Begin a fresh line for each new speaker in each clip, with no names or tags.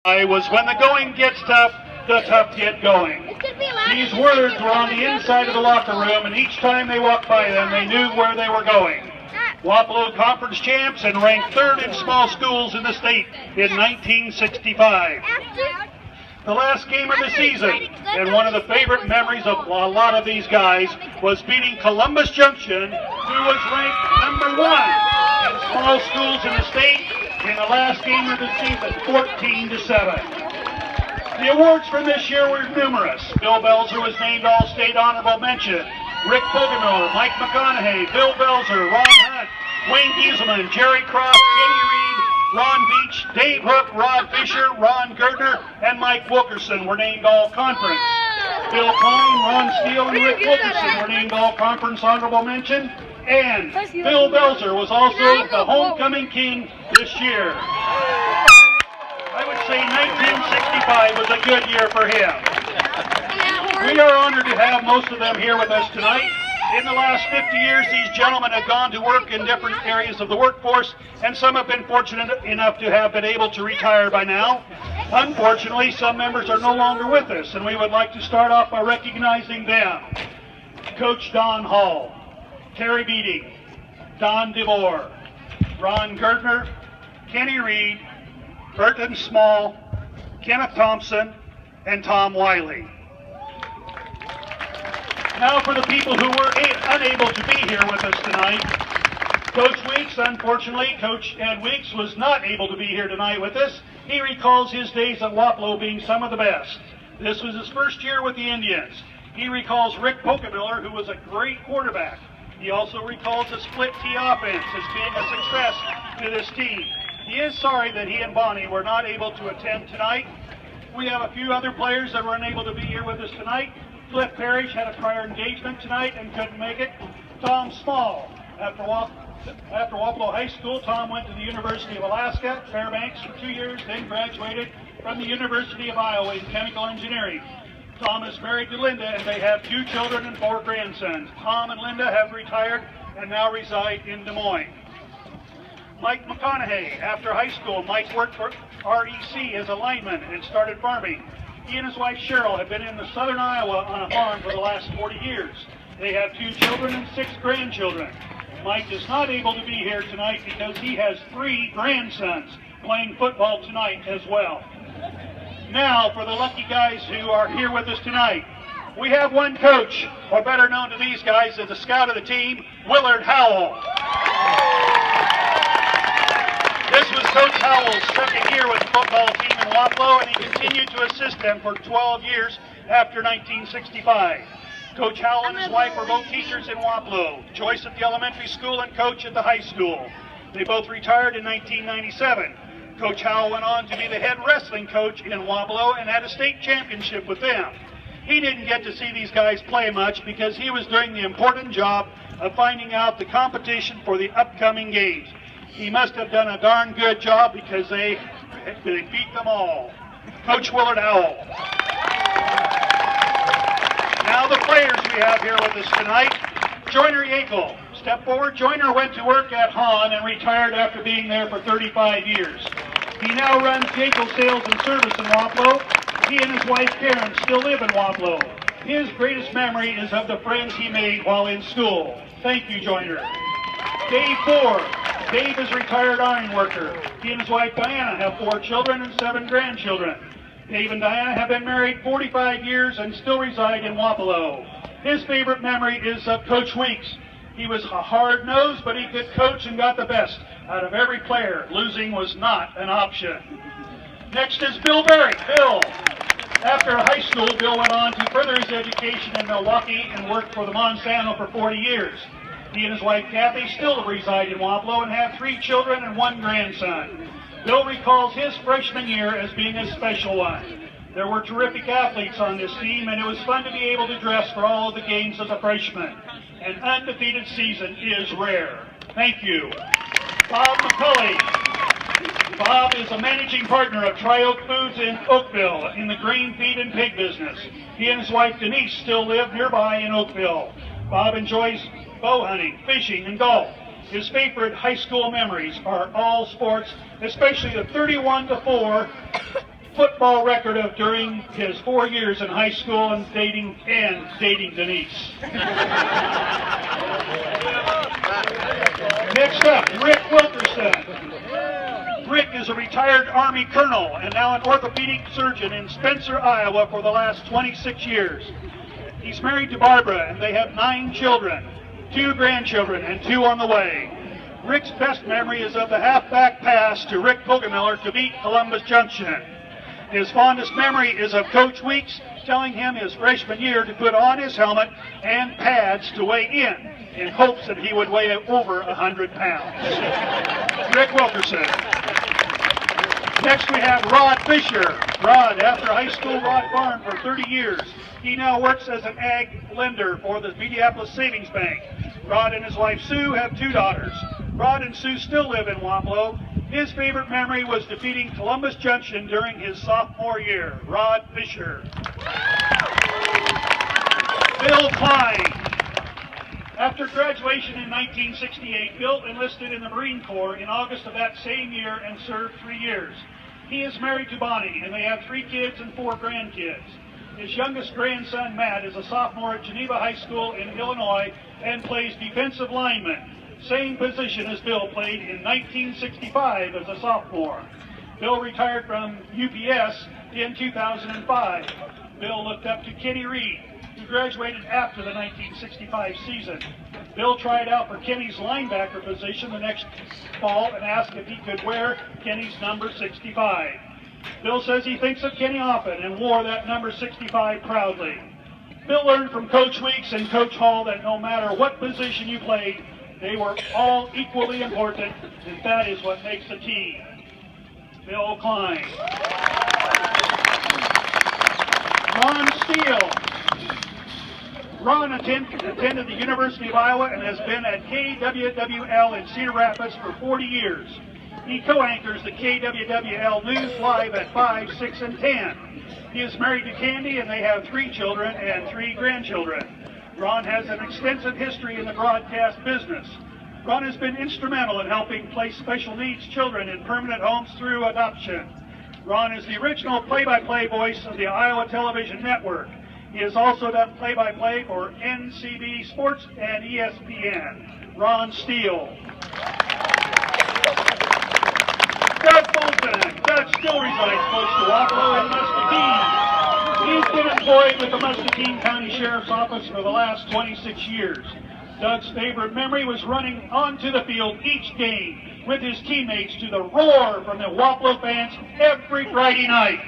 Was when the going gets tough, the tough get going. These words were on the inside of the locker room, and each time they walked by them, they knew where they were going. Wapello Conference champs and ranked third in small schools in the state in 1965. The last game of the season, and one of the favorite memories of a lot of these guys, was beating Columbus Junction, who was ranked number 1 in small schools in the state in the last game of the season, 14-7. The awards from this year were numerous. Bill Belzer was named All-State Honorable Mention. Rick Fogelmiller, Mike McConaughey, Bill Belzer, Ron Hunt, Wayne Gieselman, Jerry Croft, Kenny Reed, Ron Beach, Dave Hook, Rod Fisher, Ron Gerdner, and Mike Wilkerson were named All-Conference. Bill Klein, Ron Steele, and Rick Wilkerson were named All-Conference Honorable Mention. And Bill Belzer was also the homecoming king this year. I would say 1965 was a good year for him. We are honored to have most of them here with us tonight. In the last 50 years, these gentlemen have gone to work in different areas of the workforce, and some have been fortunate enough to have been able to retire by now. Unfortunately, some members are no longer with us, and we would like to start off by recognizing them. Coach Don Hall, Terry Beatty, Don DeVore, Ron Gerdner, Kenny Reed, Burton Small, Kenneth Thompson, and Tom Wiley. Now for the people who were unable to be here with us tonight. Coach Weeks, unfortunately, Coach Ed Weeks was not able to be here tonight with us. He recalls his days at Wapello being some of the best. This was his first year with the Indians. He recalls Rick Fogelmiller, who was a great quarterback. He also recalls the split T offense as being a success to this team. He is sorry that he and Bonnie were not able to attend tonight. We have a few other players that were unable to be here with us tonight. Cliff Parrish had a prior engagement tonight and couldn't make it. Tom Small, after Wapello High School, Tom went to the University of Alaska, Fairbanks for 2 years, then graduated from the University of Iowa in chemical engineering. Tom is married to Linda, and they have 2 children and 4 grandsons. Tom and Linda have retired and now reside in Des Moines. Mike McConaughey, after high school, Mike worked for REC as a lineman and started farming. He and his wife Cheryl have been in the southern Iowa on a farm for the last 40 years. They have 2 children and 6 grandchildren. Mike is not able to be here tonight because he has 3 grandsons playing football tonight as well. Now for the lucky guys who are here with us tonight. We have one coach, or better known to these guys as the scout of the team, Willard Howell. This was Coach Howell's second year with the football team in Wapello, and he continued to assist them for 12 years after 1965. Coach Howell and his wife were both teachers in Wapello, Joyce at the elementary school and Coach at the high school. They both retired in 1997. Coach Howell went on to be the head wrestling coach in Wapello and had a state championship with them. He didn't get to see these guys play much because he was doing the important job of finding out the competition for the upcoming games. He must have done a darn good job because they beat them all. Coach Willard Howell. Now the players we have here with us tonight. Joyner Yackel. Step forward. Joyner went to work at Hahn and retired after being there for 35 years. He now runs Yackel Sales and Service in Wapello. He and his wife Karen still live in Wapello. His greatest memory is of the friends he made while in school. Thank you, Joyner. Dave Ford. Dave is a retired iron worker. He and his wife Diana have 4 children and 7 grandchildren. Dave and Diana have been married 45 years and still reside in Wapello. His favorite memory is of Coach Weeks. He was a hard nose, but he could coach and got the best out of every player. Losing was not an option. Next is Bill Berry. Bill. After high school, Bill went on to further his education in Milwaukee and worked for the Monsanto for 40 years. He and his wife Kathy still reside in Wapello and have 3 children and 1 grandson. Bill recalls his freshman year as being a special one. There were terrific athletes on this team, and it was fun to be able to dress for all of the games as a freshman. An undefeated season is rare. Thank you. Bob McCulley. Bob is a managing partner of Tri-Oak Foods in Oakville in the grain, feed, and pig business. He and his wife Denise still live nearby in Oakville. Bob enjoys bow hunting, fishing, and golf. His favorite high school memories are all sports, especially the 31-4 football record of during his 4 years in high school and dating Denise. Next up, Rick Wilkerson. Rick is a retired Army colonel and now an orthopedic surgeon in Spencer, Iowa for the last 26 years. He's married to Barbara and they have 9 children, 2 grandchildren, and 2 on the way. Rick's best memory is of the halfback pass to Rick Pogemiller to beat Columbus Junction. His fondest memory is of Coach Weeks telling him his freshman year to put on his helmet and pads to weigh in hopes that he would weigh over 100 pounds. Rick Wilkerson. Next we have Rod Fisher. Rod, after high school, Rod farmed for 30 years. He now works as an ag lender for the Minneapolis Savings Bank. Rod and his wife Sue have 2 daughters. Rod and Sue still live in Wapello. His favorite memory was defeating Columbus Junction during his sophomore year. Rod Fisher. Bill Klein. After graduation in 1968, Bill enlisted in the Marine Corps in August of that same year and served 3 years. He is married to Bonnie, and they have 3 kids and 4 grandkids. His youngest grandson, Matt, is a sophomore at Geneva High School in Illinois and plays defensive lineman, same position as Bill played in 1965 as a sophomore. Bill retired from UPS in 2005. Bill looked up to Kenny Reed, who graduated after the 1965 season. Bill tried out for Kenny's linebacker position the next fall and asked if he could wear Kenny's number 65. Bill says he thinks of Kenny often and wore that number 65 proudly. Bill learned from Coach Weeks and Coach Hall that no matter what position you played, they were all equally important, and that is what makes a team. Bill Klein. Ron Steele. Ron attended the University of Iowa and has been at KWWL in Cedar Rapids for 40 years. He co-anchors the KWWL News Live at 5, 6, and 10. He is married to Candy and they have 3 children and 3 grandchildren. Ron has an extensive history in the broadcast business. Ron has been instrumental in helping place special needs children in permanent homes through adoption. Ron is the original play-by-play voice of the Iowa Television Network. He has also done play-by-play for NCB Sports and ESPN. Ron Steele. Doug Bolton. Doug still resides close to Wapello in Muscatine. He's been employed with the Muscatine County Sheriff's Office for the last 26 years. Doug's favorite memory was running onto the field each game with his teammates to the roar from the Wapello fans every Friday night.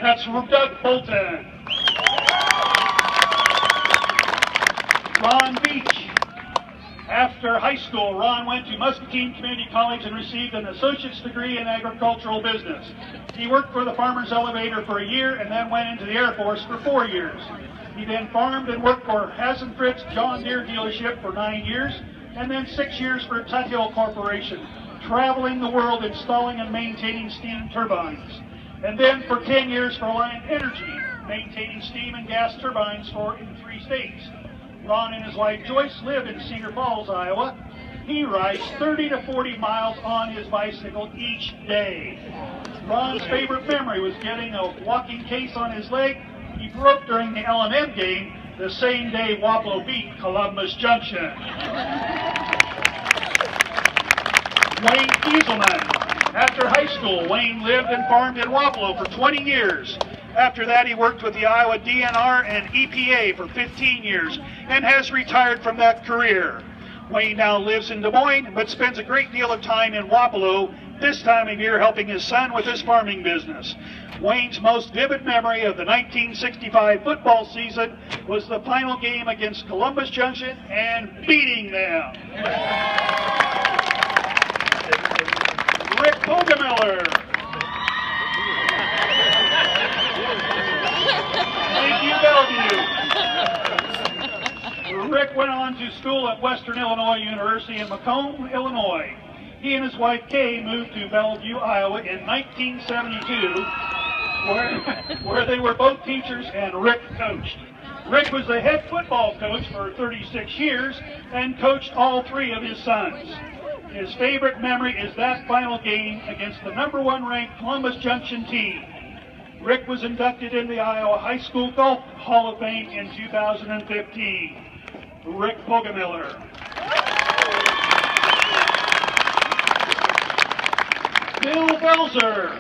That's Doug Bolton. Ron Beach. After high school, Ron went to Muscatine Community College and received an associate's degree in agricultural business. He worked for the Farmer's Elevator for a year and then went into the Air Force for 4 years. He then farmed and worked for Hasenfritz John Deere dealership for 9 years and then 6 years for Tuthill Corporation, traveling the world installing and maintaining steam turbines. And then for 10 years for Alliant Energy, maintaining steam and gas turbines in 3 states. Ron and his wife Joyce live in Cedar Falls, Iowa. He rides 30 to 40 miles on his bicycle each day. Ron's favorite memory was getting a walking case on his leg he broke during the L&M game the same day Wapello beat Columbus Junction. Wayne Kieselman. After high school, Wayne lived and farmed in Wapello for 20 years. After that, he worked with the Iowa DNR and EPA for 15 years and has retired from that career. Wayne now lives in Des Moines, but spends a great deal of time in Wapello, this time of year helping his son with his farming business. Wayne's most vivid memory of the 1965 football season was the final game against Columbus Junction and beating them. Rick Pogemiller. Thank you, Bellevue. Rick went on to school at Western Illinois University in Macomb, Illinois. He and his wife Kay moved to Bellevue, Iowa in 1972, where they were both teachers and Rick coached. Rick was the head football coach for 36 years and coached all 3 of his sons. His favorite memory is that final game against the #1 ranked Columbus Junction team. Rick was inducted in the Iowa High School Golf Hall of Fame in 2015. Rick Pogemiller. Bill Belzer.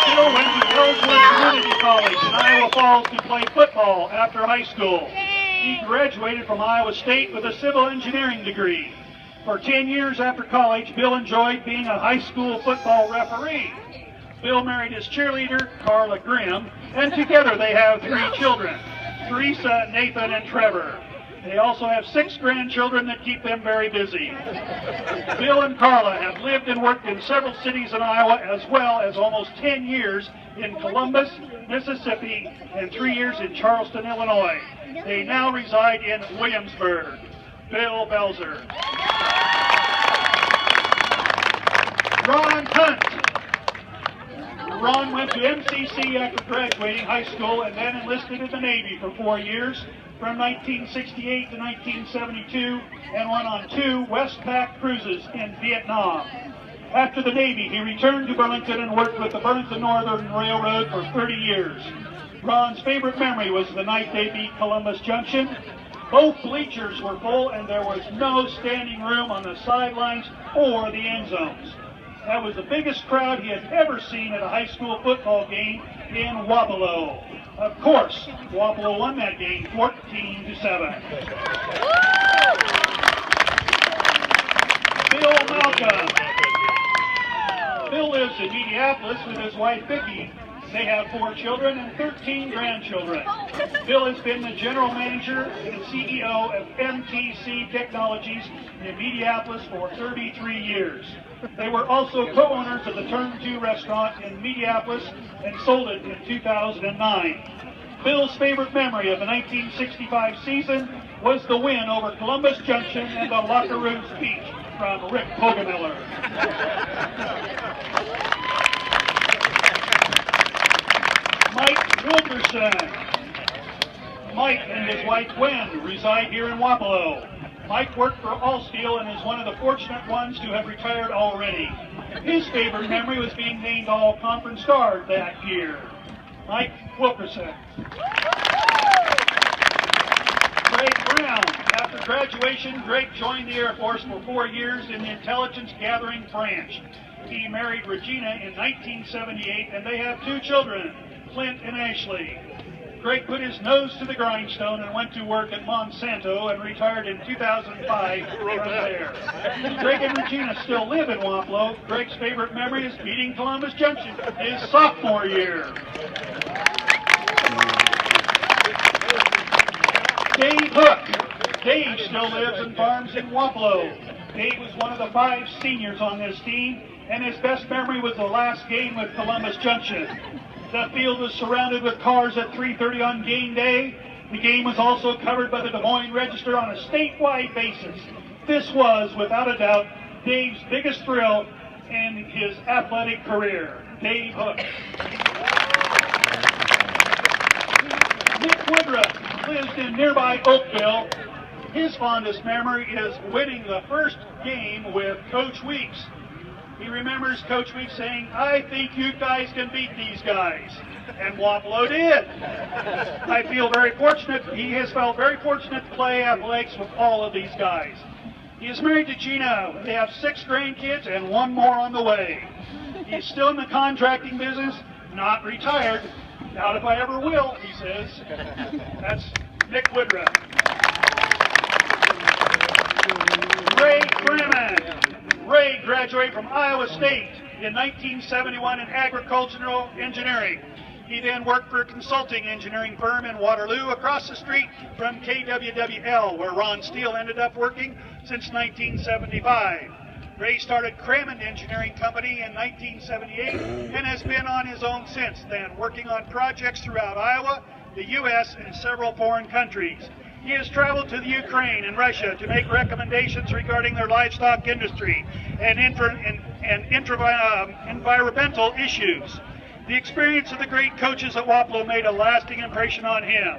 Bill went to Ellsworth Community College in Iowa Falls to play football after high school. He graduated from Iowa State with a civil engineering degree. For 10 years after college, Bill enjoyed being a high school football referee. Bill married his cheerleader, Carla Grimm, and together they have 3 children, Teresa, Nathan, and Trevor. They also have 6 grandchildren that keep them very busy. Bill and Carla have lived and worked in several cities in Iowa, as well as almost 10 years in Columbus, Mississippi, and 3 years in Charleston, Illinois. They now reside in Williamsburg. Bill Belzer. Ron Hunt. Ron went to MCC after graduating high school and then enlisted in the Navy for 4 years, from 1968 to 1972, and went on 2 Westpac cruises in Vietnam. After the Navy, he returned to Burlington and worked with the Burlington Northern Railroad for 30 years. Ron's favorite memory was the night they beat Columbus Junction. Both bleachers were full and there was no standing room on the sidelines or the end zones. That was the biggest crowd he had ever seen at a high school football game in Wapello. Of course, Wapello won that game 14-7. Bill Malcolm. Bill lives in Minneapolis with his wife Vicki. They have 4 children and 13 grandchildren. Bill has been the general manager and CEO of MTC Technologies in Minneapolis for 33 years. They were also co-owners of the Turn 2 restaurant in Minneapolis and sold it in 2009. Bill's favorite memory of the 1965 season was the win over Columbus Junction and the locker room speech from Rick Pogemiller. Mike Wilkerson. Mike and his wife Gwen reside here in Wapello. Mike worked for Allsteel and is one of the fortunate ones to have retired already. His favorite memory was being named All-Conference Guard that year. Mike Wilkerson. Greg Brown. After graduation, Greg joined the Air Force for 4 years in the intelligence gathering branch. He married Regina in 1978 and they have 2 children, Clint and Ashley. Greg put his nose to the grindstone and went to work at Monsanto and retired in 2005 from there. Greg and Regina still live in Wapello. Greg's favorite memory is beating Columbus Junction his sophomore year. Dave Hook. Dave still lives and farms in Wapello. Dave was one of the 5 seniors on this team, and his best memory was the last game with Columbus Junction. The field was surrounded with cars at 3:30 on game day. The game was also covered by the Des Moines Register on a statewide basis. This was, without a doubt, Dave's biggest thrill in his athletic career. Dave Hook. Nick Woodruff lives in nearby Oakville. His fondest memory is winning the first game with Coach Weeks. He remembers Coach Weeks saying, "I think you guys can beat these guys." And Wapello did. I feel very fortunate. He has felt very fortunate to play athletics with all of these guys. He is married to Gina. They have 6 grandkids and 1 more on the way. He's still in the contracting business, not retired. Doubt if I ever will, he says. That's Nick Woodruff. Ray Freeman. Ray graduated from Iowa State in 1971 in agricultural engineering. He then worked for a consulting engineering firm in Waterloo across the street from KWWL, where Ron Steele ended up working since 1975. Ray started Crammond Engineering Company in 1978 and has been on his own since then, working on projects throughout Iowa, the U.S., and several foreign countries. He has traveled to the Ukraine and Russia to make recommendations regarding their livestock industry and environmental issues. The experience of the great coaches at Wapello made a lasting impression on him.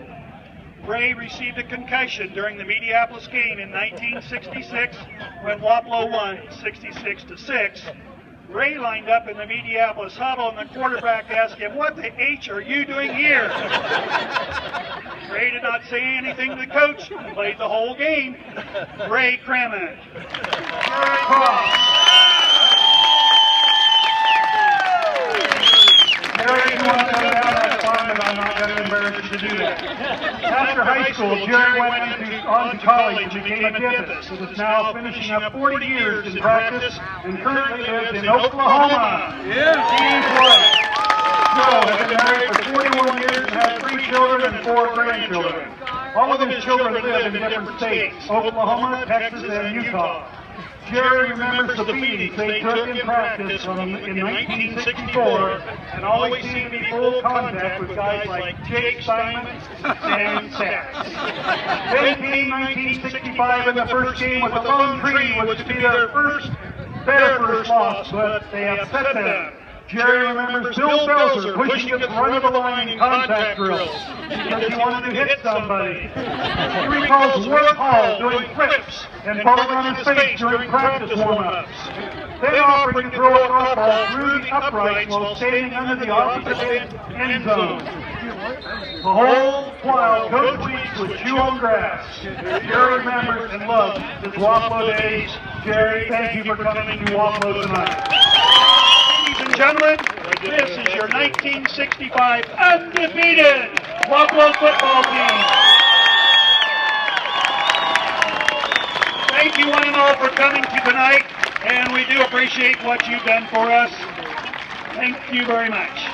Ray received a concussion during the Minneapolis game in 1966 when Wapello won 66-6. Ray lined up in the Mediapolis huddle, and the quarterback asked him, "What the H are you doing here?" Ray did not say anything to the coach. He played the whole game. Ray Crammond. Jerry Cross. Jerry, you want to go down that far, but I'm not going to embarrass you to do that. After high school, Jerry went on to college and became a dentist. He is now finishing up 40 years in practice and currently lives in Oklahoma. He's right. Joe has been married for 41 years and has 3 children and 4 grandchildren. All of his children live in different states, Oklahoma, Texas, and Utah. Jerry remembers the beatings they took in practice in 1964 and always seemed to be full contact with guys like Jake Simon and Sachs. Then came 1965 and the first game with the Lone Tree was to be their first loss, but they upset them. Jerry remembers Bill Belzer pushing at the front of the line in contact drills because he wanted to hit somebody. He recalls Ward Hall doing flips and falling on his face during practice warm-ups, then offering to throw a football through the uprights while standing under the opposite end zone. The whole while Coach Weeks would chew on grass. Jerry remembers and loves his Wapello days. Jerry, thank you for coming to Wapello tonight. Ladies and gentlemen, this is your 1965 undefeated Wapello football team. Thank you one and all for coming to tonight, and we do appreciate what you've done for us. Thank you very much.